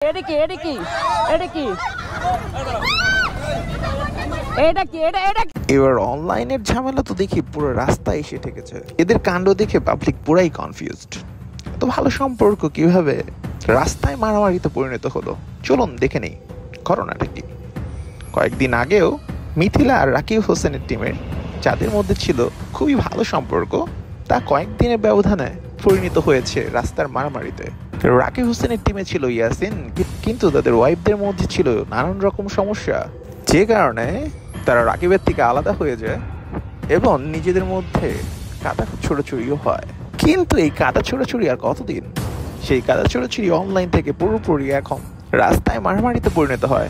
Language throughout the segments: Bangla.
এটা কি এটা কি এটা কি এটা কি এটা এটা এবার অনলাইনের ঝামেলা তো দেখি পুরো রাস্তা এসে ঠেকেছে। এদের কাণ্ড দেখে পাবলিক পুরাই কনফিউজড। তো ভালো সম্পর্ক কিভাবে রাস্তায় মারামারিতে পরিণত হলো, চলুন দেখে নেই ঘটনাটা কি। কয়েকদিন আগেও মিথিলা আর রাকিব হোসেনের টিমের যাদের মধ্যে ছিল খুবই ভালো সম্পর্ক, তা কয়েকদিনের ব্যবধানে পরিণত হয়েছে রাস্তার মারামারিতে। রাকিব হোসেনের টিমে ছিল ইয়াসিন, কিন্তু তাদের ওয়াইফদের মধ্যে ছিল নানান রকম সমস্যা, যে কারণে তারা রাকিবের থেকে আলাদা হয়ে যায় এবং নিজেদের মধ্যে কাদা ছোড়াছুড়িও হয়। কিন্তু এই কাদা ছোড়াছুড়ি আর কতদিন? সেই কাদা ছোড়াছুড়ি অনলাইন থেকে পুরোপুরি এখন রাস্তায় মারামারিতে পরিণত হয়।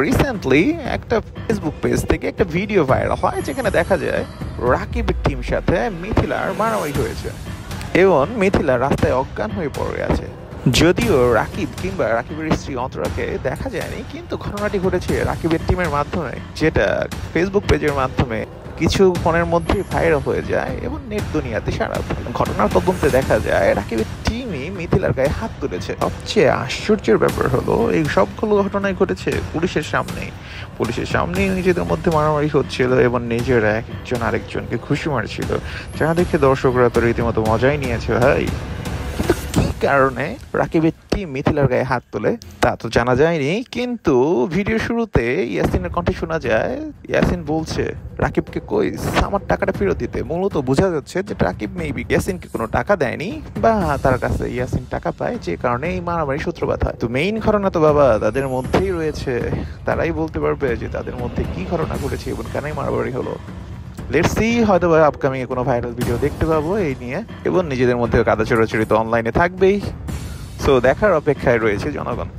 রিসেন্টলি একটা ফেসবুক পেজ থেকে একটা ভিডিও ভাইরাল হয়, যেখানে দেখা যায় রাকিবের টিম সাথে মিথিলার মারামারি হয়েছে এবং মিথিলা রাস্তায় অজ্ঞান হয়ে পড়ে আছে। যদিও রাকিব কিংবা রাকিবের স্ত্রী অন্তরাকে দেখা যায়নি, কিন্তু ঘটনাটি ঘটেছে রাকিবের টিমের মাধ্যমে, যেটা ফেসবুক পেজের মাধ্যমে কিছুক্ষণের মধ্যেই ভাইরাল হয়ে যায় এবং নেট দুনিয়াতে সারা। ঘটনার তদন্তে দেখা যায় রাকিবের টিমই মিথিলার গায়ে হাত তুলেছে। সবচেয়ে আশ্চর্যের ব্যাপার হলো এই সবগুলো ঘটনায় ঘটেছে পুলিশের সামনেই নিজেদের মধ্যে মারামারি হচ্ছিল এবং নিজেরা একজন আরেকজনকে ঘুষি মারছিল, যা দেখে দর্শকরা তো রীতিমতো মজাই নিয়েছে ভাই। কারণে রাকিবের টিম মিথিলার গায়ে হাত তোলে তা তো জানা যায়নি, কিন্তু ভিডিও শুরুতে ইয়াসিনের কণ্ঠে শোনা যায় ইয়াসিন বলছে রাকিবকে কই আমার টাকাটা ফেরত দিতে। মূলত বোঝা যাচ্ছে যে রাকিব মেবি ইয়াসিনকে কোনো টাকা দেয়নি বা তার কাছে ইয়াসিন টাকা পায়, যে কারণে এই মারামারি সূত্রপাত হয়। তো মেইন ঘটনা তো বাবা তাদের মধ্যেই রয়েছে, তারাই বলতে পারবে যে তাদের মধ্যে কি ঘটনা ঘটেছে এবং কেনই মারামারি হলো। লেটস সি, হয়তো আপকামিং কোনো ভাইরাল ভিডিও দেখতে পাবো এই নিয়ে, এবং নিজেদের মধ্যে কাদা ছোড়াছুড়ি তো অনলাইনে থাকবেই। সো দেখার অপেক্ষায় রয়েছে জনগণ।